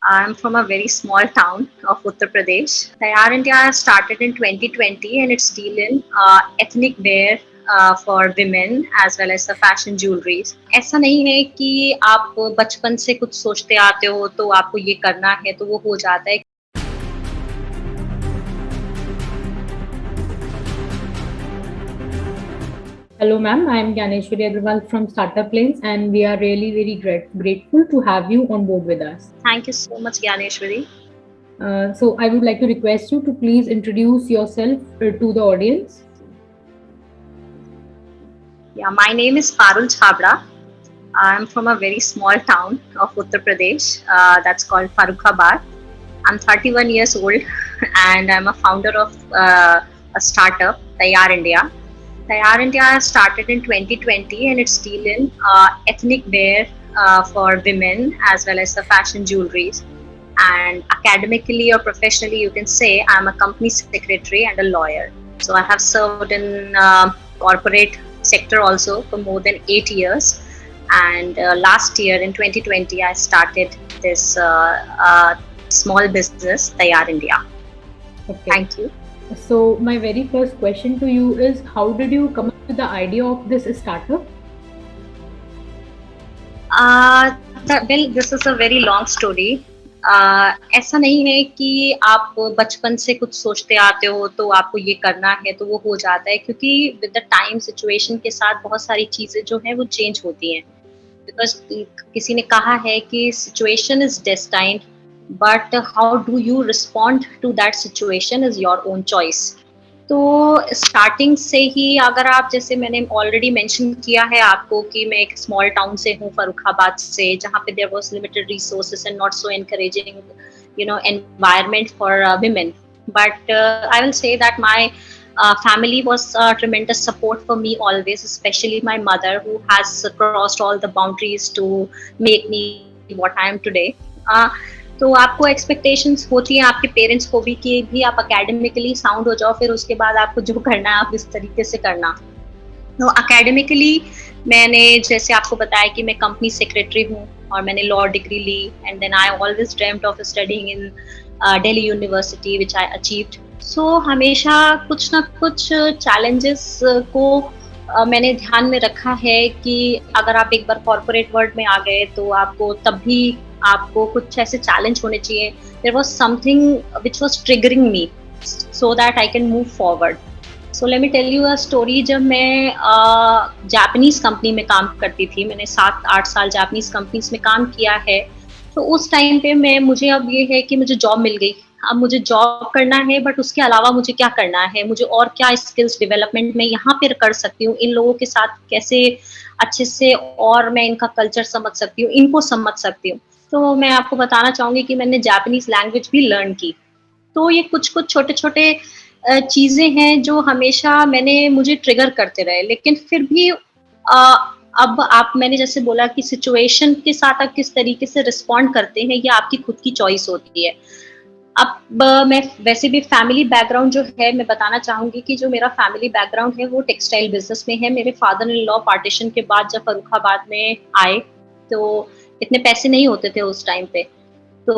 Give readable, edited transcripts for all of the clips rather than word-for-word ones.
I'm from a very small town of Uttar Pradesh. Tayar India started in 2020 and it's deal in ethnic wear for women as well as the fashion jewelries. ऐसा नहीं है कि आप बचपन से कुछ सोचते आते हो तो आपको ये करना है तो वो हो जाता है. Hello, ma'am. I am Gyaneshwari Agrawal from Startup Lanes, and we are really very grateful to have you on board with us. Thank you so much, Gyaneshwari. So, I would like to request you to please introduce yourself to the audience. Yeah, my name is Parul Chhabra. I'm from a very small town of Uttar Pradesh that's called Farrukhabad. I'm 31 years old and I'm a founder of a startup, Tayar India. Tayar India started in 2020 and it's deal in ethnic wear for women as well as the fashion jewelries. And academically or professionally, you can say I'm a company secretary and a lawyer. So I have served in corporate sector also for more than 8 years. And last year in 2020, I started this small business, Tayar India. Okay. Thank you. So my very first question to you is, how did you come up with the idea of this startup? Well, this is a very long story. ऐसा नहीं है कि आप बचपन से कुछ सोचते आते हो तो आपको ये करना है तो वो हो जाता है, क्योंकि विद द टाइम सिचुएशन के साथ बहुत सारी चीजें जो है वो चेंज होती हैं. बिकॉज किसी ने कहा है कि situation is destined, but how do you respond to that situation is your own choice. तो स्टार्टिंग से ही अगर आप, जैसे मैंने ऑलरेडी मेंशन किया है आपको कि मैं एक स्मॉल टाउन से हूँ, फर्रुखाबाद से, जहाँ पे there was limited resources and not so encouraging environment for women. But I will say that my family was a tremendous support for me always, especially my mother, who has crossed all the boundaries to make me what I am today. तो आपको expectations होती हैं आपके parents को भी कि भी आप एकेडमिकली साउंड हो जाओ, फिर उसके बाद आपको जो करना है आप इस तरीके से करना. तो एकेडमिकली मैंने जैसे आपको बताया कि मैं कंपनी सेक्रेटरी हूँ और मैंने लॉ डिग्री ली, and then I always dreamed of studying in Delhi university which I achieved. So हमेशा कुछ ना कुछ चैलेंजेस को मैंने ध्यान में रखा है कि अगर आप एक बार कॉर्पोरेट वर्ल्ड में आ गए तो आपको तब भी आपको कुछ ऐसे चैलेंज होने चाहिए. There was something which was triggering me so that I can move forward. So let me tell you a story. जब मैं जापानीज कंपनी में काम करती थी, मैंने 7-8 साल जापानीज कंपनीज में काम किया है, तो उस टाइम पे मुझे अब ये है कि मुझे जॉब मिल गई. अब मुझे जॉब करना है, बट उसके अलावा मुझे क्या करना है, मुझे और क्या स्किल्स डेवलपमेंट में यहाँ पर कर सकती हूँ, इन लोगों के साथ कैसे अच्छे से और मैं इनका कल्चर समझ सकती हूँ, इनको समझ सकती हूँ. तो मैं आपको बताना चाहूँगी कि मैंने जापानीज लैंग्वेज भी लर्न की. तो ये कुछ छोटे छोटे चीज़ें हैं जो हमेशा मुझे ट्रिगर करते रहे. लेकिन फिर भी अब मैंने जैसे बोला कि सिचुएशन के साथ आप किस तरीके से रिस्पॉन्ड करते हैं, ये आपकी खुद की चॉइस होती है. अब मैं वैसे भी फैमिली बैकग्राउंड जो है, मैं बताना चाहूँगी कि जो मेरा फैमिली बैकग्राउंड है वो टेक्सटाइल बिजनेस में है. मेरे फादर इन लॉ पार्टीशन के बाद जब फर्रुखाबाद में आए तो इतने पैसे नहीं होते थे उस टाइम पे. तो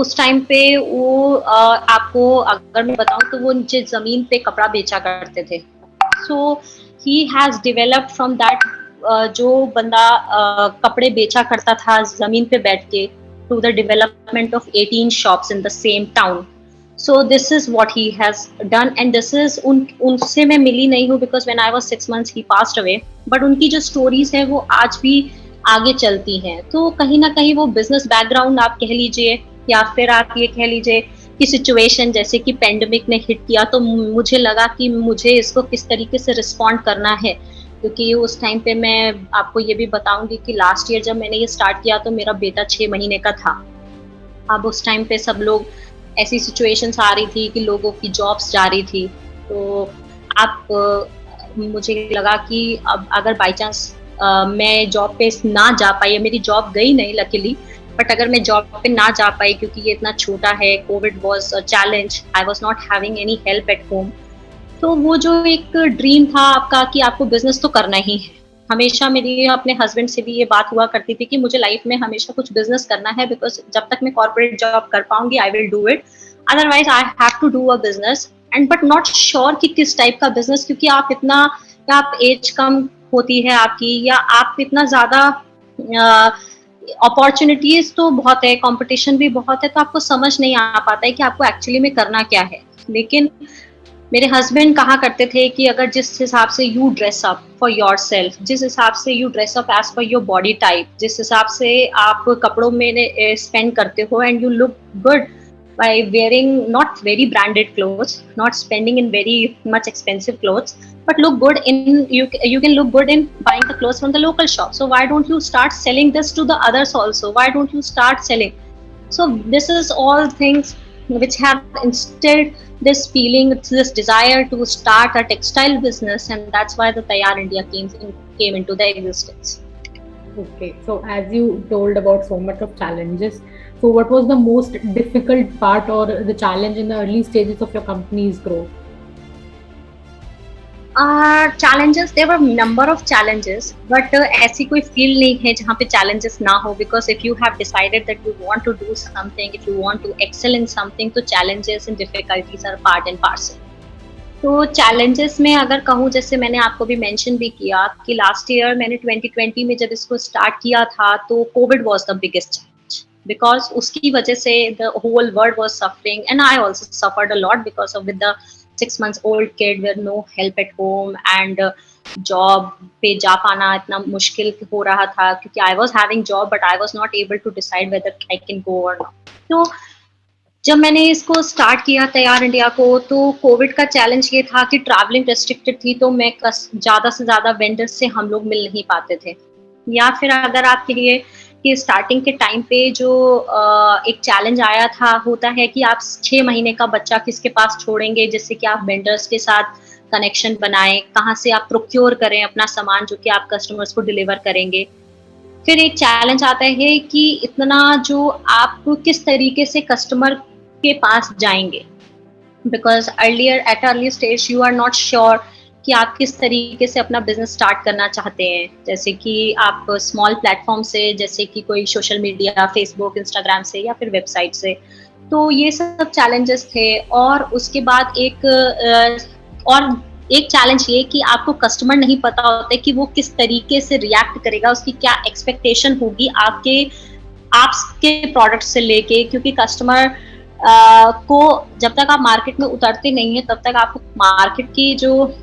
उस टाइम पे वो आपको अगर मैं बताऊं तो वो नीचे जमीन पे कपड़ा बेचा करते थे. So he has developed from that, जो बंदा कपड़े बेचा करता था जमीन पे बैठ के, to the development of 18 shops in the same town. So this is what he has done, and this is उनसे मैं मिली नहीं हूँ because when I was 6 months he passed away, but उनकी जो स्टोरीज है वो आज भी आगे चलती हैं. तो कहीं ना कहीं वो बिजनेस बैकग्राउंड आप कह लीजिए, या फिर आप ये कह लीजिए कि सिचुएशन जैसे कि पेंडेमिक ने हिट किया, तो मुझे लगा कि मुझे इसको किस तरीके से रिस्पॉन्ड करना है. क्योंकि उस टाइम पे मैं आपको ये भी बताऊंगी कि लास्ट ईयर जब मैंने ये स्टार्ट किया तो मेरा बेटा 6 महीने का था. अब उस टाइम पे सब लोग, ऐसी सिचुएशंस आ रही थी कि लोगों की जॉब्स जा रही थी. तो मुझे लगा कि अब अगर बाई चांस मैं जॉब पे ना जा पाई, मेरी जॉब गई नहीं लकीली, बट अगर मैं जॉब पे ना जा पाई क्योंकि ये इतना छोटा है, Covid was a challenge, I was not having any help at home. तो वो जो एक ड्रीम था आपका कि आपको बिजनेस तो करना ही है, हमेशा मेरी अपने हस्बैंड से भी ये बात हुआ करती थी कि मुझे लाइफ में हमेशा कुछ बिज़नेस करना है, बिकॉज़ जब तक मैं कॉर्पोरेट जॉब कर पाऊँगी I will do it, otherwise I have to do a business and but not sure कि किस टाइप का बिज़नेस, क्योंकि आप इतना, या आप एज कम होती है आपकी, या आप इतना ज़्यादा अपॉर्च्युनिटीज़ तो बहुत है, कॉम्पिटिशन भी बहुत है, तो आपको समझ नहीं आ पाता है कि आपको एक्चुअली में करना क्या है। लेकिन मेरे हस्बैंड कहा करते थे कि अगर जिस हिसाब से you dress up for yourself, जिस हिसाब से you dress up as per your body type, जिस हिसाब से आप कपड़ों में स्पेंड करते हो and you look good by wearing not very branded clothes, not spending in very much expensive clothes, but look good in you can look good in buying the clothes from the local shop. So why don't you start selling this to the others also? Why don't you start selling? So this is all things which have instilled this feeling, this desire to start a textile business, and that's why the Tayar India came into the existence. Okay, so as you told about so much of challenges, so what was the most difficult part or the challenge in the early stages of your company's growth? Challenges, there were number of challenges, but ऐसी कोई field नहीं है जहाँ पे challenges ना हो, because if you have decided that you want to do something, if you want to excel in something, तो challenges and difficulties are part and parcel. तो challenges में अगर कहूँ, जैसे मैंने आपको भी mention भी किया कि last year मैंने 2020 में जब इसको start किया था, तो COVID was the biggest challenge, because उसकी वजह से the whole world was suffering and I also suffered a lot because of with the 6 months old kid with no help at home and job पे जा पाना इतना मुश्किल हो रहा था, क्योंकि I was having job but I was not able to decide whether I can go or not. तो जब मैंने इसको स्टार्ट किया तैयार इंडिया को, तो कोविड का चैलेंज ये था कि ट्रैवलिंग रेस्ट्रिक्टेड थी, तो मैं ज़्यादा से ज़्यादा वेंडर्स से हम लोग मिल नहीं पाते थे। या फिर अगर आप कहिए कि स्टार्टिंग के टाइम पे जो एक चैलेंज आया था, होता है कि आप 6 महीने का बच्चा किसके पास छोड़ेंगे, जिससे कि आप वेंडर्स के साथ कनेक्शन बनाएँ, कहाँ से आप प्रोक्योर करें अपना सामान जो कि आप कस्टमर्स को डिलीवर करेंगे। फिर एक चैलेंज आता है कि इतना जो आप किस तरीके से कस्टमर के पास जाएँगे, because at early stage you are not sure कि आप किस तरीके से अपना बिज़नेस स्टार्ट करना चाहते हैं। जैसे कि आप स्मॉल प्लेटफ़ॉर्म से, जैसे कि कोई सोशल मीडिया, फ़ेसबुक, इंस्टाग्राम से या फिर वेबसाइट से। तो ये सब चैलेंजेस थे, और उसके बाद और एक चैलेंज ये कि आपको कस्टमर नहीं पता होता है कि वो किस तरीके से रिएक्ट करेगा, उसकी क्या एक्सपेक्टेशन होगी आपके प्रोडक्ट से लेके, क्योंकि कस्टमर को जब तक आप मार्केट में उतरते नहीं हैं, तब तक आपको मार्केट की जो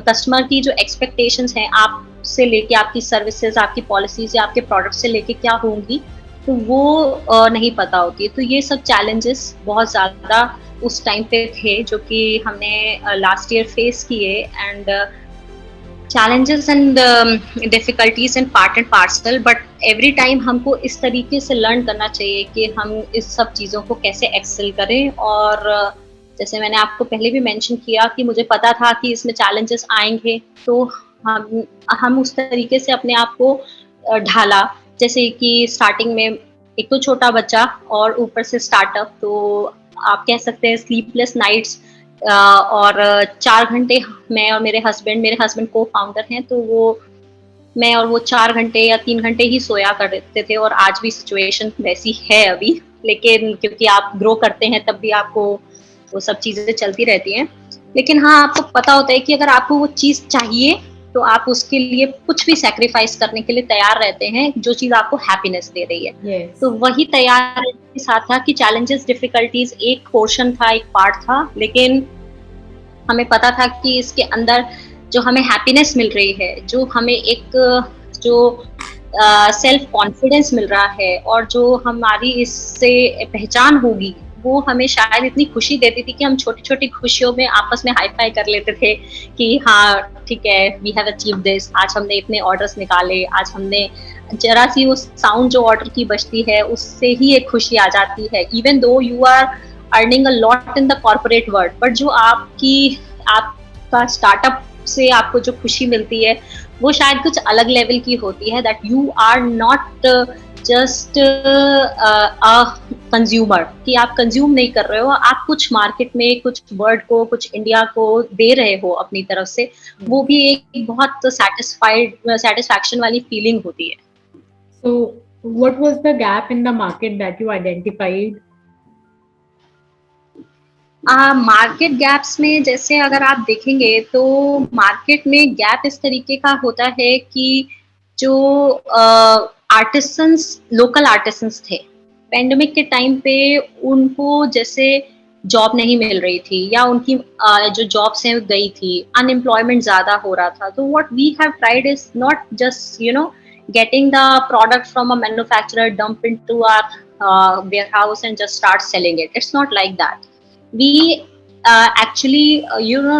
कस्टमर की जो एक्सपेक्टेशंस हैं आपसे लेके, आपकी सर्विसेज, आपकी पॉलिसीज या आपके प्रोडक्ट से लेके क्या होंगी, तो वो नहीं पता होती है। तो ये सब चैलेंजेस बहुत ज़्यादा उस टाइम पे थे जो कि हमने लास्ट ईयर फेस किए, and challenges and difficulties and part and parcel, but every time हमको इस तरीके से लर्न करना चाहिए कि हम इस सब चीज़ों को कैसे एक्सेल करें। और जैसे मैंने आपको पहले भी मेंशन किया कि मुझे पता था कि इसमें चैलेंजेस आएंगे, तो हम उस तरीके से अपने आप को ढाला। जैसे कि स्टार्टिंग में एक तो छोटा बच्चा और ऊपर से स्टार्टअप, तो आप कह सकते हैं स्लीपलेस नाइट्स, और 4 घंटे मैं और मेरे हस्बैंड को फाउंडर हैं, तो मैं और वो 4 घंटे या 3 घंटे ही सोया करते थे, और आज भी सिचुएशन वैसी है अभी। लेकिन क्योंकि आप ग्रो करते हैं तब भी आपको वो सब चीज़ें चलती रहती हैं। लेकिन हाँ, आपको पता होता है कि अगर आपको वो चीज़ चाहिए तो आप उसके लिए कुछ भी सैक्रिफाइस करने के लिए तैयार रहते हैं, जो चीज़ आपको हैप्पीनेस दे रही है। Yes. तो वही तैयार के साथ था कि चैलेंजेस, डिफिकल्टीज एक पोर्शन था, एक पार्ट था, लेकिन हमें पता था कि इसके अंदर जो हमें हैप्पीनेस मिल रही है, जो हमें एक जो सेल्फ कॉन्फिडेंस मिल रहा है, और जो हमारी इससे पहचान होगी, वो हमें शायद इतनी खुशी देती थी कि हम छोटी-छोटी खुशियों में आपस में हाई-फाई कर लेते थे कि हाँ, ठीक है, वी हैव अचीव्ड दिस, आज हमने इतने ऑर्डर्स निकाले, आज हमने ज़रा-सी वो साउंड जो ऑर्डर की बजती है, उससे ही एक खुशी आ जाती है। Even though you are earning a lot in the corporate world, but जो आपका स्टार्टअप से आपको जो खुशी मिलती है, वो शायद कुछ अलग लेवल की होती है, that you are not just consumer, कि आप कंज्यूम नहीं कर रहे हो, आप कुछ मार्केट में कुछ वर्ल्ड को, कुछ इंडिया को दे रहे हो अपनी तरफ से, वो भी एक बहुत सेटिस्फैक्शन वाली फीलिंग होती है। So, what was the gap in the market that you identified? Market gaps में जैसे अगर आप देखेंगे तो मार्केट में गैप इस तरीके का होता है कि जो आर्टिसंस, लोकल आर्टिसंस थे, पेंडेमिक के टाइम पे उनको जैसे जॉब नहीं मिल रही थी, या उनकी जो जॉब्स हैं गई थी, अनएम्प्लॉयमेंट ज़्यादा हो रहा था। तो what we have tried is not just getting the product from a manufacturer, dump into our warehouse and just start selling it. It's not like that. We actually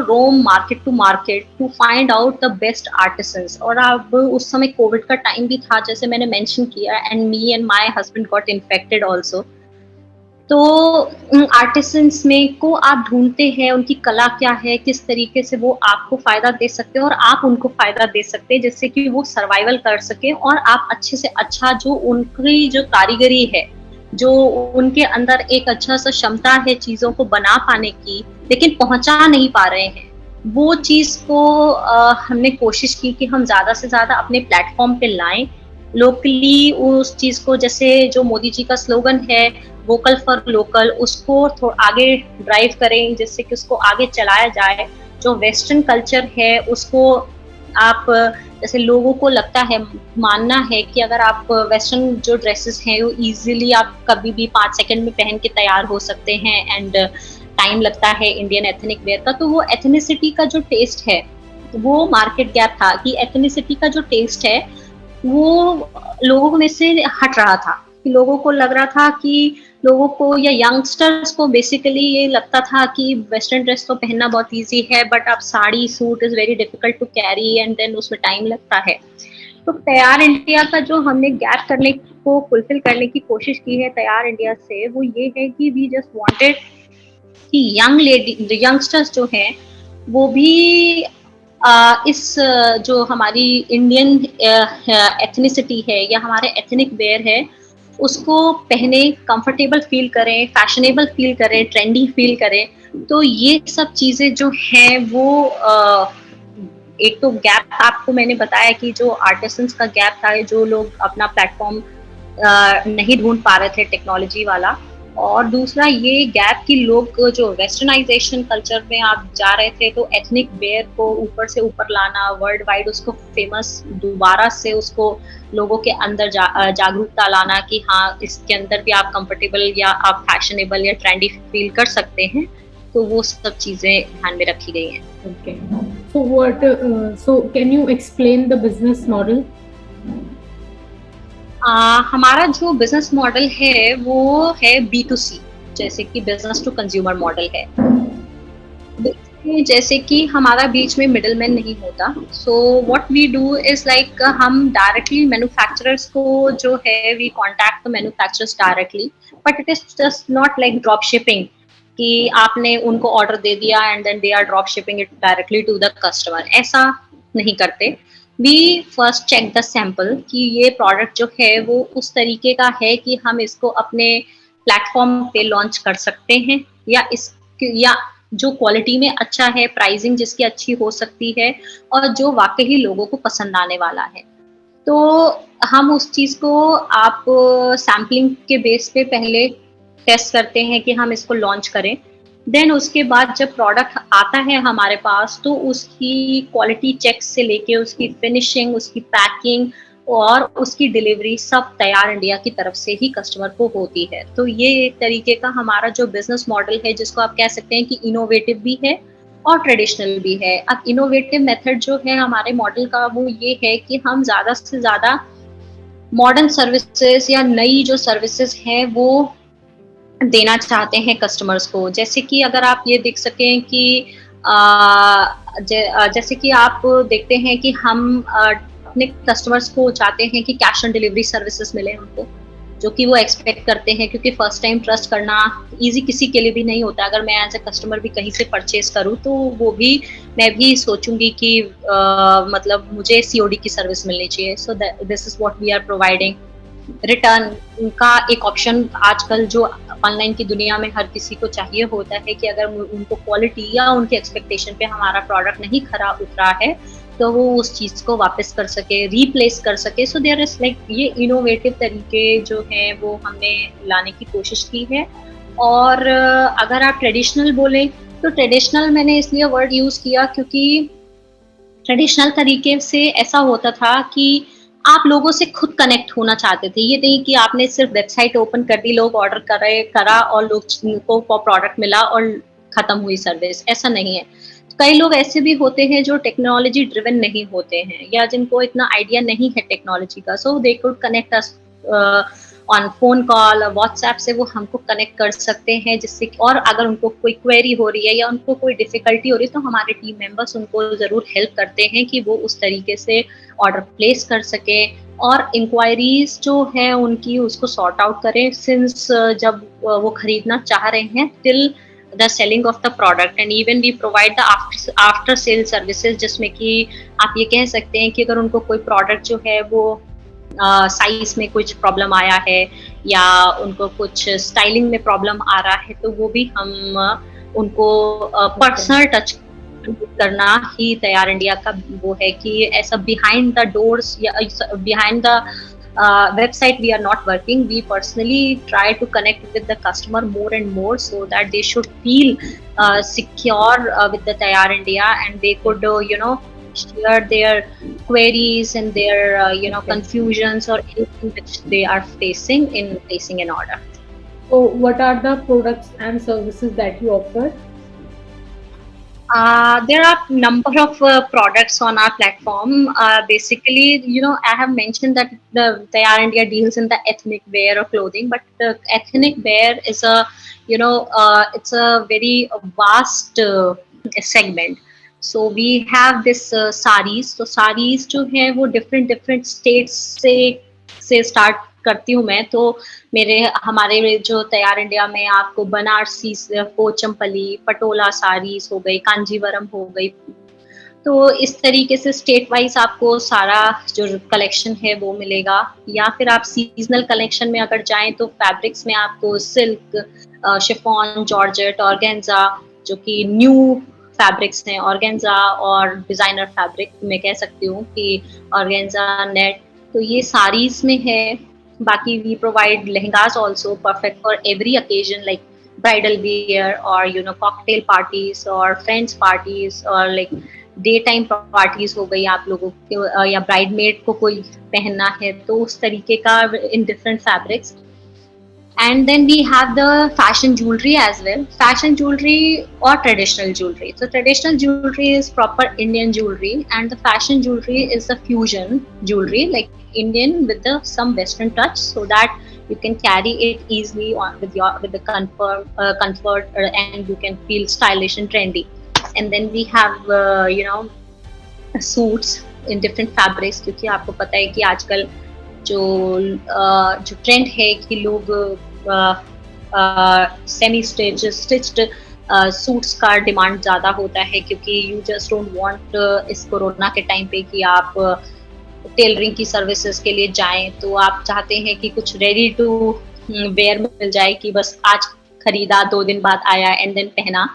roam market to market to find out the best artisans. और अब उस समय Covid का time भी था, जैसे मैंने mention किया, and me and my husband got infected also. तो आर्टिसंस में को आप ढूंढते हैं, उनकी कला क्या है, किस तरीके से वो आपको फायदा दे सकते हैं और आप उनको फायदा दे सकते हैं, जिससे कि वो सर्वाइवल कर सके और आप अच्छे से अच्छा जो उनकी जो कारीगरी है, जो उनके अंदर एक अच्छा सा क्षमता है चीजों को बना पाने की, लेकिन पहुंचा नहीं पा रहे हैं, वो चीज को हमने कोशिश की कि हम ज्यादा से ज्यादा अपने प्लेटफॉर्म पे लाएं, लोकली उस चीज को, जैसे जो मोदी जी का स्लोगन है वोकल फॉर लोकल, उसको थोड़ा आगे ड्राइव करें, जिससे कि उसको आगे चलाया जाए। जो वेस्टर्न कल्चर है उसको आप, जैसे लोगों को लगता है, मानना है कि अगर आप वेस्टर्न जो ड्रेसेस हैं वो इजीली आप कभी भी 5 सेकंड में पहन के तैयार हो सकते हैं, एंड टाइम लगता है इंडियन एथनिक वेयर का, तो वो एथनिसिटी का जो टेस्ट है, वो मार्केट गैप था कि एथनिसिटी का जो टेस्ट है वो लोगों में से हट रहा था, कि लोगों को लग रहा था कि लोगों को या यंगस्टर्स को बेसिकली ये लगता था कि वेस्टर्न ड्रेस तो पहनना बहुत इजी है, बट अब sari suit is very difficult to carry and then उसमें टाइम लगता है। तो तैयार इंडिया का जो हमने गैप करने को फुलफिल करने की कोशिश की है तैयार इंडिया से, वो ये है कि वी जस्ट वांटेड कि यंगस्टर्स जो हैं वो भी इस जो हमारी इंडियन एथनिसिटी है या हमारे एथनिक वेयर है उसको पहने, कंफर्टेबल फील करें, फैशनेबल फील करें, ट्रेंडी फील करें। तो ये सब चीजें जो हैं वो एक तो गैप आपको मैंने बताया कि जो आर्टिसंस का गैप था, जो लोग अपना प्लेटफॉर्म नहीं ढूंढ पा रहे थे टेक्नोलॉजी वाला, और दूसरा ये गैप कि लोग जो वेस्टर्नाइजेशन कल्चर में आप जा रहे थे, तो एथनिक वेयर को ऊपर से ऊपर लाना, वर्ल्ड वाइड उसको फेमस दोबारा से उसको लोगों के अंदर जागरूकता लाना कि हाँ इसके अंदर भी आप कंफर्टेबल या आप फैशनेबल या ट्रेंडी फील कर सकते हैं, तो वो सब चीजें ध्यान में रखी गई हैं। Okay. So can you explain the business model? हमारा जो बिजनेस मॉडल है वो है B2C, जैसे कि बिजनेस टू कंज्यूमर मॉडल है। जैसे कि हमारा बीच में मिडलमैन नहीं होता, so what we do is like हम डायरेक्टली मैन्युफैक्चरर्स को जो है we contact the manufacturers directly, but it is just not like drop shipping कि आपने उनको ऑर्डर दे दिया and then they are drop shipping it directly to the customer, ऐसा नहीं करते। We first check the sample कि ये प्रोडक्ट जो है वो उस तरीके का है कि हम इसको अपने प्लेटफॉर्म पे लॉन्च कर सकते हैं, या जो क्वालिटी में अच्छा है, प्राइसिंग जिसकी अच्छी हो सकती है और जो वाकई लोगों को पसंद आने वाला है। तो हम उस चीज़ को आप सैम्पलिंग के बेस पे पहले टेस्ट करते हैं कि हम इसको लॉन्च करें, देन उसके बाद जब प्रोडक्ट आता है हमारे पास तो उसकी क्वालिटी चेक से लेके उसकी फिनिशिंग, उसकी पैकिंग और उसकी डिलीवरी सब तैयार इंडिया की तरफ से ही कस्टमर को होती है। तो ये एक तरीके का हमारा जो बिजनेस मॉडल है, जिसको आप कह सकते हैं कि इनोवेटिव भी है और ट्रेडिशनल भी है। अब इनोवेटिव मेथड जो है हमारे मॉडल का वो ये है कि हम ज़्यादा से ज़्यादा मॉडर्न सर्विसेज या नई जो सर्विसेज हैं वो देना चाहते हैं कस्टमर्स को। जैसे कि अगर आप ये देख सकें कि जैसे कि आप देखते हैं कि हम अपने कस्टमर्स को चाहते हैं कि कैश ऑन डिलीवरी सर्विसेज मिले उनको, जो कि वो एक्सपेक्ट करते हैं, क्योंकि फर्स्ट टाइम ट्रस्ट करना इजी किसी के लिए भी नहीं होता। अगर मैं एज ए कस्टमर भी कहीं से परचेज करूँ तो वो भी मैं भी सोचूंगी कि मतलब मुझे COD की सर्विस मिलनी चाहिए। So this is what we are providing. Return का एक ऑप्शन आजकल जो ऑनलाइन की दुनिया में हर किसी को चाहिए होता है कि अगर उनको क्वालिटी या उनके एक्सपेक्टेशन पे हमारा प्रोडक्ट नहीं खरा उतरा है तो वो उस चीज़ को वापस कर सके, रिप्लेस कर सके। सो देयर इज लाइक ये इनोवेटिव तरीके जो हैं वो हमने लाने की कोशिश की है। और अगर आप ट्रेडिशनल बोलें तो ट्रेडिशनल मैंने इसलिए वर्ड यूज़ किया क्योंकि ट्रेडिशनल तरीके से ऐसा होता था कि आप लोगों से खुद कनेक्ट होना चाहते थे। ये नहीं कि आपने सिर्फ़ वेबसाइट ओपन कर दी, लोग ऑर्डर करा और को प्रोडक्ट मिला और खत्म हुई सर्विस, ऐसा नहीं है। कई लोग ऐसे भी होते हैं जो टेक्नोलॉजी ड्रिवन नहीं होते हैं या जिनको इतना आइडिया नहीं है टेक्नोलॉजी का, so they could connect us on phone call, WhatsApp से वो हमको कनेक्ट कर सकते हैं, जिससे और अगर उनको कोई क्वेरी हो रही है या उनको कोई डिफ़िकल्टी हो रही है तो हमारे टीम मेंबर्स उनको ज़रूर हेल्प करते हैं कि वो उस तरीके से ऑर्डर प्लेस कर सकें और इंक्वायरीज़ जो हैं उनकी उसको सॉर्ट आउट करें सिंस जब वो खरीदना चाह रहे हैं till the selling of the product. And even we provide the after sale services, जिसमें कि आप ये कह सकते हैं कि अगर उनको कोई प्रोडक्ट जो है वो साइज में कुछ प्रॉब्लम आया है या उनको कुछ स्टाइलिंग में प्रॉब्लम आ रहा है तो वो भी हम उनको पर्सनल टच करना ही तैयार इंडिया का वो है कि ऐसा बिहाइंड द डोर्स या behind the website we are not working. We personally try to connect with the customer more and more so that they should feel secure with the Tayar India and they could share their queries and their confusions or anything which they are facing in placing an order. So what are the products and services that you offer? There are number of products on our platform. Basically, I have mentioned that the Tayar India deals in the ethnic wear or clothing, but the ethnic wear is it's a very vast segment. So we have this sarees. So sarees जो है वो different states से start करती हूँ मैं। तो हमारे जो तैयार इंडिया में आपको बनारसी, पोचमपल्ली, पटोला साड़ीज हो गई, कांजीवरम हो गई, तो इस तरीके से स्टेट वाइज आपको सारा जो कलेक्शन है वो मिलेगा। या फिर आप सीजनल कलेक्शन में अगर जाएं तो फैब्रिक्स में आपको सिल्क, शिफॉन, जॉर्जेट, ऑर्गेन्जा जो कि न्यू फैब्रिक्स हैं, ऑर्गेन्जा और डिजाइनर फैब्रिक मैं कह सकती हूँ कि ऑर्गेन्जा, नेट, तो ये साड़ीज में है। बाकी we provide lehengas also perfect for every occasion like bridal wear or cocktail parties or friends parties or like daytime parties हो गई आप लोगों के या bridesmaid को कोई पहनना है तो उस तरीके का in different fabrics. And then we have the fashion jewelry as well. Fashion jewelry or traditional jewelry. So traditional jewelry is proper Indian jewelry and the fashion jewelry is the fusion jewelry like Indian with some Western touch so that you can carry it easily with the comfort and you can feel stylish and trendy. And then we have suits in different fabrics क्योंकि आपको पता है कि आजकल जो trend है कि लोग सेमी स्टिच्ड सूट्स का डिमांड ज़्यादा होता है क्योंकि यू जस्ट डोंट वांट इस कोरोना के टाइम पे कि आप टेलरिंग की सर्विसेज के लिए जाएं, तो आप चाहते हैं कि कुछ रेडी टू वेयर मिल जाए कि बस आज खरीदा 2 दिन बाद आया एंड देन पहना।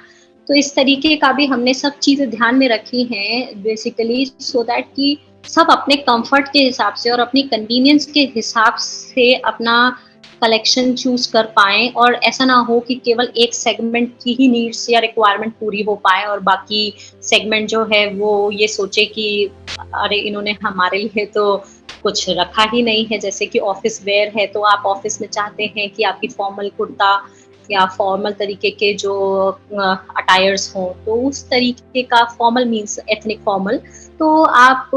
तो इस तरीके का भी हमने सब चीज़ें ध्यान में रखी हैं बेसिकली सो दैट कि सब अपने कंफर्ट के हिसाब से और अपनी कन्वीनियंस के हिसाब से अपना कलेक्शन चूज कर पाएं और ऐसा ना हो कि केवल एक सेगमेंट की ही नीड्स या रिक्वायरमेंट पूरी हो पाए और बाकी सेगमेंट जो है वो ये सोचे कि अरे इन्होंने हमारे लिए तो कुछ रखा ही नहीं है। जैसे कि ऑफिस वेयर है तो आप ऑफिस में चाहते हैं कि आपकी फॉर्मल कुर्ता या फॉर्मल तरीके के जो अटायर्स हों, तो उस तरीके का फॉर्मल मीन्स एथनिक फॉर्मल, तो आप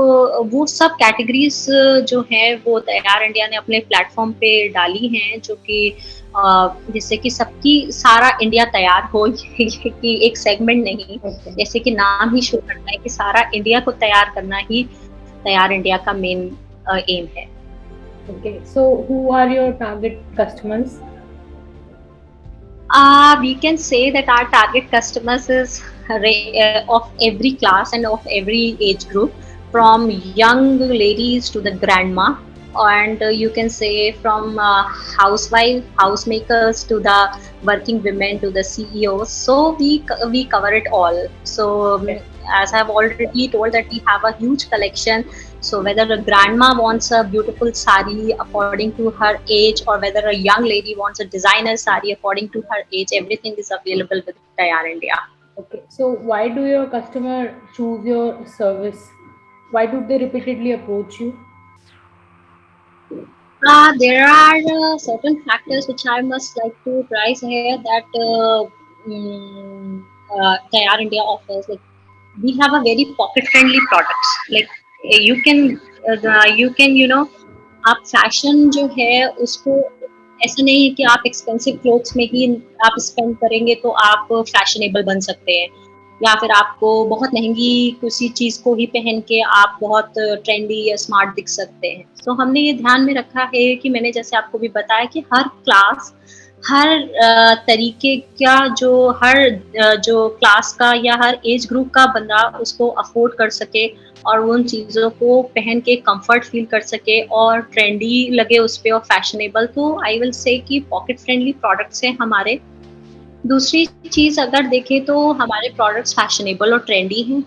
वो सब कैटेगरीज जो है वो तैयार इंडिया ने अपने प्लेटफॉर्म पे डाली हैं जो कि जिससे कि सबकी सारा इंडिया तैयार हो कि एक सेगमेंट नहीं, जैसे कि नाम ही शो करता है कि सारा इंडिया को तैयार करना ही तैयार इंडिया का मेन एम है। Okay, so who are your target customers? We can say that our target customers is of every class and of every age group, from young ladies to the grandma and you can say from housewife, housemakers to the working women to the CEOs. So we cover it all. So as I've already told that we have a huge collection. So whether a grandma wants a beautiful sari according to her age, or whether a young lady wants a designer sari according to her age, everything is available with Tayar India. Okay, so why do your customer choose your service? Why do they repeatedly approach you? There are certain factors which I must like to price here that Tayar India offers. Like we have a very pocket friendly products. Like you can आप fashion जो है उसको ऐसा नहीं है कि आप expensive clothes में ही आप स्पेंड करेंगे तो आप फैशनेबल बन सकते हैं, या फिर आपको बहुत महंगी किसी चीज को ही पहन के आप बहुत ट्रेंडी या स्मार्ट दिख सकते हैं। तो हमने ये ध्यान में रखा है कि मैंने जैसे आपको भी बताया कि हर क्लास, हर तरीके का जो क्लास का या हर एज ग्रुप का बंदा उसको अफोर्ड कर सके और उन चीज़ों को पहन के कंफर्ट फील कर सके और ट्रेंडी लगे उस पे और फैशनेबल। तो आई विल से कि पॉकेट फ्रेंडली प्रोडक्ट्स हैं हमारे। दूसरी चीज़ अगर देखें तो हमारे प्रोडक्ट्स फैशनेबल और ट्रेंडी हैं।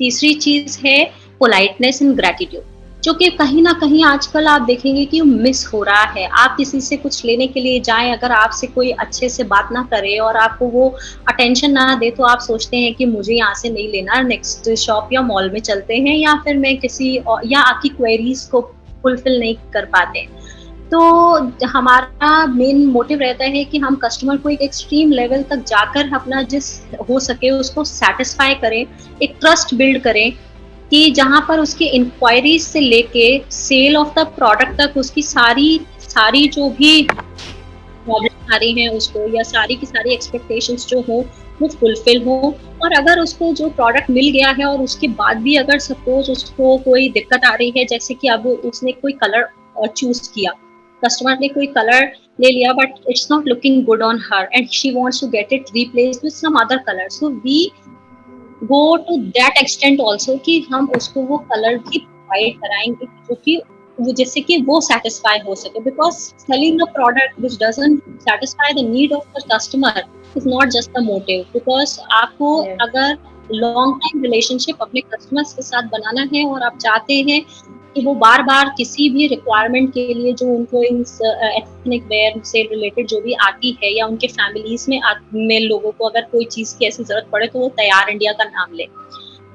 तीसरी चीज़ है पोलाइटनेस एंड ग्रैटिट्यूड, जो कि कहीं न कहीं आजकल आप देखेंगे कि मिस हो रहा है। आप किसी से कुछ लेने के लिए जाएँ, अगर आपसे कोई अच्छे से बात ना करे और आपको वो अटेंशन ना दे, तो आप सोचते हैं कि मुझे यहाँ से नहीं लेना, नेक्स्ट शॉप या मॉल में चलते हैं, या फिर मैं किसी और, या आपकी क्वेरीज़ को फुलफिल नहीं कर पाते। तो हमारा मेन मोटिव रहता है कि हम कस्टमर को एक एक्सट्रीम लेवल तक जाकर अपना जिस हो सके उसको सैटिस्फाई करें, एक ट्रस्ट बिल्ड करें कि जहाँ पर उसकी इंक्वायरीज से लेके सेल ऑफ द प्रोडक्ट तक उसकी सारी जो भी प्रॉब्लम आ रही हैं उसको, या सारी की सारी एक्सपेक्टेशंस जो हो वो फुलफिल हो। और अगर उसको जो प्रोडक्ट मिल गया है और उसके बाद भी अगर सपोज उसको कोई दिक्कत आ रही है, जैसे कि अब उसने कोई कलर चूज किया, कस्टमर ने कोई कलर ले लिया but it's not looking good on her and she wants to get it replaced with some other colour, so we go to that extent also कि हम उसको वो कलर भी प्रोवाइड कराएंगे जो कि वो जिससे कि वो सेटिस्फाई हो सके, because selling a product which doesn't satisfy the need of the customer is not just the motive. Because आपको अगर लॉन्ग टाइम रिलेशनशिप अपने कस्टमर्स के साथ बनाना है और आप चाहते हैं कि वो बार बार किसी भी रिक्वायरमेंट के लिए जो उनको एथनिक वेयर से रिलेटेड जो भी आती है, या उनके फैमिलीज में लोगों को अगर कोई चीज़ की ऐसी जरूरत पड़े तो वो तैयार इंडिया का नाम ले।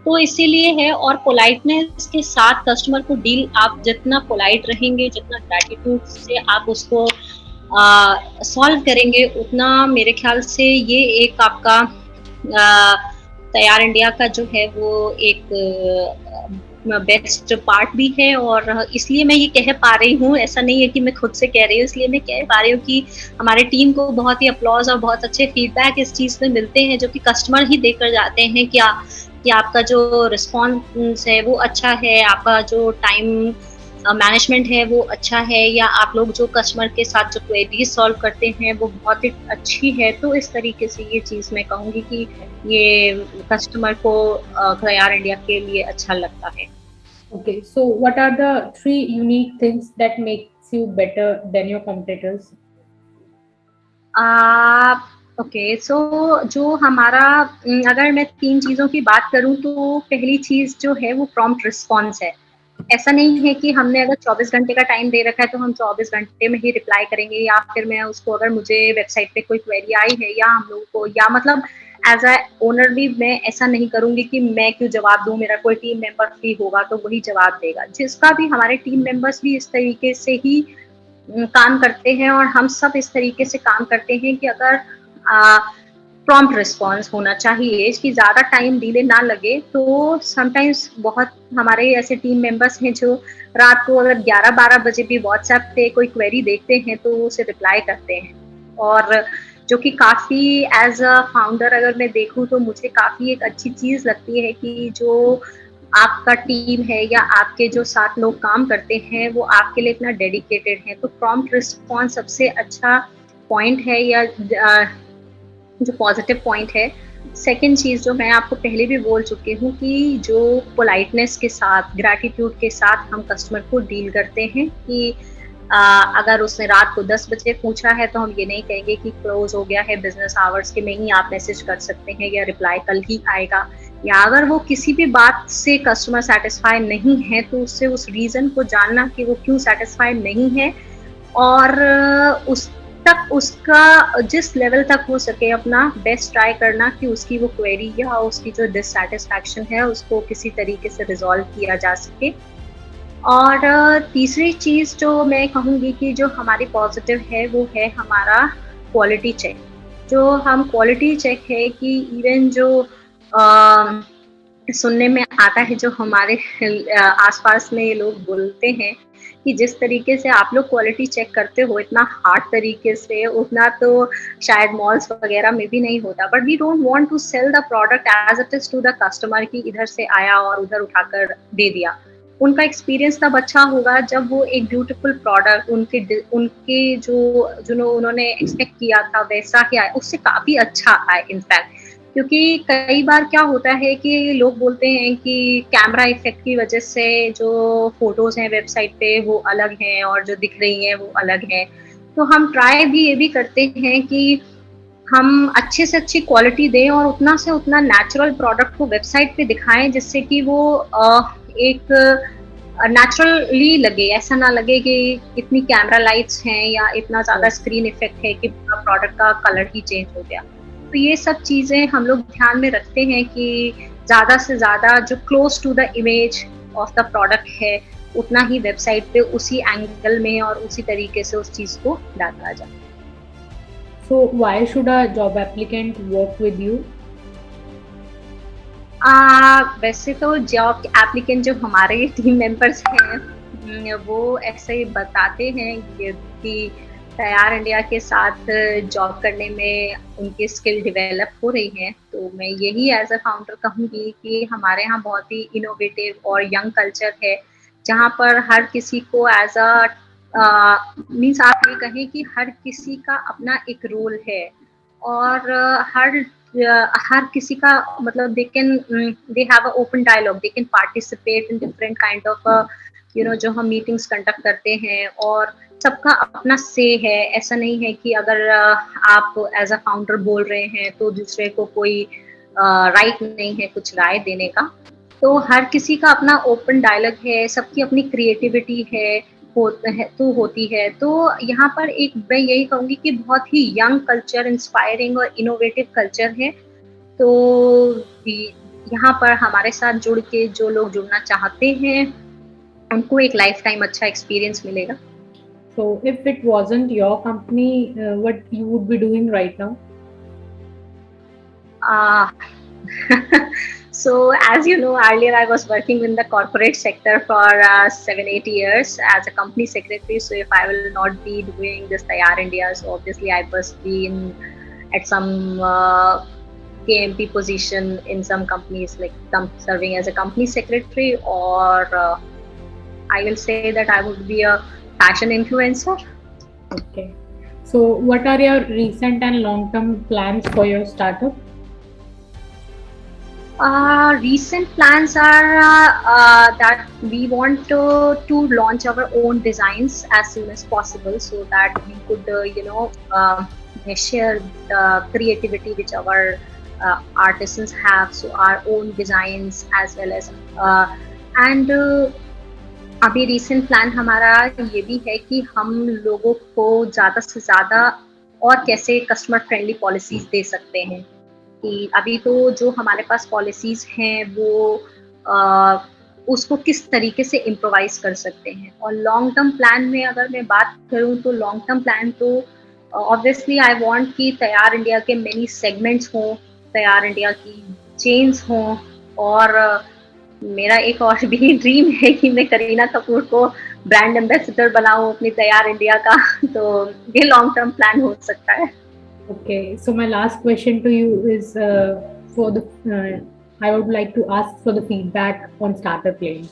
तो इसीलिए है। और पोलाइटनेस के साथ कस्टमर को डील, आप जितना पोलाइट रहेंगे, जितना ग्रैटिट्यूड से आप उसको सॉल्व करेंगे, उतना मेरे ख्याल से ये एक आपका तैयार इंडिया का जो है वो एक बेस्ट पार्ट भी है। और इसलिए मैं ये कह पा रही हूँ, ऐसा नहीं है कि मैं खुद से कह रही हूँ, इसलिए मैं कह पा रही हूँ कि हमारे टीम को बहुत ही अप्लॉज और बहुत अच्छे फीडबैक इस चीज़ में मिलते हैं, जो कि कस्टमर ही देकर जाते हैं कि आपका जो रिस्पॉन्स है वो अच्छा है, आपका जो टाइम मैनेजमेंट है वो अच्छा है, या आप लोग जो कस्टमर के साथ जो क्वेरीज सॉल्व करते हैं वो बहुत ही अच्छी है। तो इस तरीके से ये चीज़ मैं कहूँगी कि ये कस्टमर को तैयार इंडिया के लिए अच्छा लगता है। Okay, so what are the 3 unique things that makes you better than your competitors? Okay, so जो हमारा अगर मैं 3 चीज़ों की बात करूँ तो पहली चीज़ जो है वो प्रॉम्प्ट रिस्पॉन्स है। ऐसा नहीं है कि हमने अगर 24 घंटे का टाइम दे रखा है तो हम 24 घंटे में ही रिप्लाई करेंगे, या फिर मैं उसको, अगर मुझे वेबसाइट पे कोई क्वेरी आई है या हम लोगों को, या मतलब एज अ ओनर भी मैं ऐसा नहीं करूंगी कि मैं क्यों जवाब दूं, मेरा कोई टीम मेंबर फ्री होगा तो वही जवाब देगा। जिसका भी, हमारे टीम मेंबर्स भी इस तरीके से ही काम करते हैं और हम सब इस तरीके से काम करते हैं कि अगर प्रॉम्प्ट रिस्पॉन्स होना चाहिए, इसकी ज़्यादा टाइम डिले ना लगे। तो समटाइम्स बहुत हमारे ऐसे टीम मेंबर्स हैं जो रात को अगर 11-12 बजे भी व्हाट्सएप पे कोई क्वेरी देखते हैं तो उसे रिप्लाई करते हैं, और जो कि काफ़ी एज अ फाउंडर अगर मैं देखूँ तो मुझे काफ़ी एक अच्छी चीज़ लगती है कि जो आपका टीम है या आपके जो साथ लोग काम करते हैं वो आपके लिए इतना डेडिकेटेड है। तो प्रॉम्प्ट रिस्पॉन्स सबसे अच्छा पॉइंट है, या जो पॉजिटिव पॉइंट है सेकंड चीज़ जो मैं आपको पहले भी बोल चुकी हूँ कि जो पोलाइटनेस के साथ, ग्रैटिट्यूड के साथ हम कस्टमर को डील करते हैं कि अगर उसने रात को 10 बजे पूछा है तो हम ये नहीं कहेंगे कि क्लोज़ हो गया है बिज़नेस आवर्स के में ही आप मैसेज कर सकते हैं या रिप्लाई कल ही आएगा। या अगर वो किसी भी बात से कस्टमर सैटिस्फाई नहीं है तो उससे उस रीज़न को जानना कि वो क्यों सैटिस्फाइड नहीं है और उस तक उसका जिस लेवल तक हो सके अपना बेस्ट ट्राई करना कि उसकी वो क्वेरी या उसकी जो डिससैटिस्फैक्शन है उसको किसी तरीके से रिज़ॉल्व किया जा सके। और तीसरी चीज़ जो मैं कहूँगी कि जो हमारी पॉज़िटिव है वो है हमारा क्वालिटी चेक। जो हम क्वालिटी चेक है कि इवन जो सुनने में आता है जो हमारे आस-पास में ये लोग बोलते हैं कि जिस तरीके से आप लोग क्वालिटी चेक करते हो इतना हार्ड तरीके से उतना तो शायद मॉल्स वगैरह में भी नहीं होता। But we don't want to sell the product as it is to the customer कि इधर से आया और उधर उठाकर दे दिया। उनका एक्सपीरियंस तब अच्छा होगा जब वो एक ब्यूटीफुल प्रोडक्ट उनके जो उन्होंने एक्सपेक्ट किया था वैसा ही आए, उससे काफ़ी अच्छा आए इनफैक्ट। क्योंकि कई बार क्या होता है कि लोग बोलते हैं कि कैमरा इफ़ेक्ट की वज़ह से जो फ़ोटोज़ हैं वेबसाइट पे वो अलग हैं और जो दिख रही हैं वो अलग हैं। तो हम ट्राई भी ये भी करते हैं कि हम अच्छे से अच्छी क्वालिटी दें और उतना से उतना नेचुरल प्रोडक्ट को वेबसाइट पे दिखाएँ जिससे कि वो एक नेचुरली लगे, ऐसा ना लगे कि इतनी कैमरा लाइट्स हैं या इतना ज़्यादा स्क्रीन इफ़ेक्ट है कि पूरा प्रोडक्ट का कलर ही चेंज हो गया। तो ये सब चीज़ें हम लोग ध्यान में रखते हैं कि ज़्यादा से ज़्यादा जो close to the image of the product है, उतना ही वेबसाइट पे उसी एंगल में और उसी तरीके से उस चीज़ को डाला जाए। So why should a job applicant work with you? वैसे तो जॉब एप्लीकेंट जो हमारे टीम मेंबर्स हैं वो ऐसे ही बताते हैं कि तैयार इंडिया के साथ जॉब करने में उनकी स्किल डेवलप हो रही है। तो मैं यही एज़ अ फाउंडर कहूँगी कि हमारे यहाँ बहुत ही इनोवेटिव और यंग कल्चर है, जहाँ पर हर किसी को एज़ मीन्स आप ये कहें कि हर किसी का अपना एक रोल है और हर किसी का मतलब they have a open dialogue, they can participate in different kind of जो हम मीटिंग्स कंडक्ट करते हैं और सबका अपना से है। ऐसा नहीं है कि अगर आप एज अ फाउंडर बोल रहे हैं तो दूसरे को कोई राइट नहीं है कुछ राय देने का। तो हर किसी का अपना ओपन डायलॉग है, सबकी अपनी क्रिएटिविटी है, होती है। तो यहाँ पर एक मैं यही कहूँगी कि बहुत ही यंग कल्चर, इंस्पायरिंग और इनोवेटिव कल्चर है। तो यहाँ पर हमारे साथ जुड़ के जो लोग जुड़ना चाहते हैं, उनको एक लाइफ टाइम अच्छा एक्सपीरियंस मिलेगा। So if it wasn't your company, what you would be doing right now? Uh, so as you know, earlier I was working in the corporate sector for 7-8 years as a company secretary. So if I will not be doing this Tayar India, so obviously I must be at some KMP position in some companies, like serving as a company secretary, or I will say that I would be a fashion influencer. Okay. So what are your recent and long-term plans for your startup? Recent plans are that we want to launch our own designs as soon as possible, so that we could, share the creativity which our artisans have. So our own designs as well as and अभी recent plan हमारा ये भी है कि हम लोगों को ज़्यादा से ज़्यादा और कैसे कस्टमर फ्रेंडली पॉलिसीज़ दे सकते हैं। कि अभी तो जो हमारे पास पॉलिसीज़ हैं वो उसको किस तरीके से इम्प्रोवाइज़ कर सकते हैं। और लॉन्ग टर्म प्लान में अगर मैं बात करूँ तो लॉन्ग टर्म प्लान तो ऑब्वियसली आई वांट कि तैयार इंडिया के मेनी सेगमेंट्स हों, तैयार इंडिया की चेन्स हों और मेरा एक और भी ड्रीम है कि मैं करीना कपूर को ब्रांड एम्बेसडर बनाऊं अपनी तैयार इंडिया का। तो ये लॉन्ग टर्म प्लान हो सकता है। Okay, so my last question to you is for the I would like to ask for the feedback on starter planes.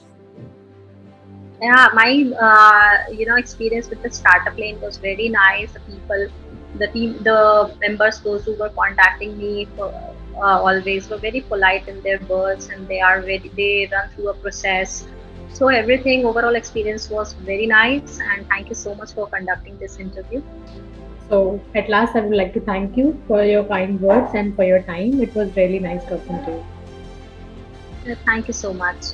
Yeah, my experience with the startup lane was very nice. The people, the team, the members, those who were contacting me always were very polite in their words, and they run through a process. So everything overall experience was very nice, and thank you so much for conducting this interview. So at last, I would like to thank you for your kind words and for your time. It was really nice talking to you. Thank you so much.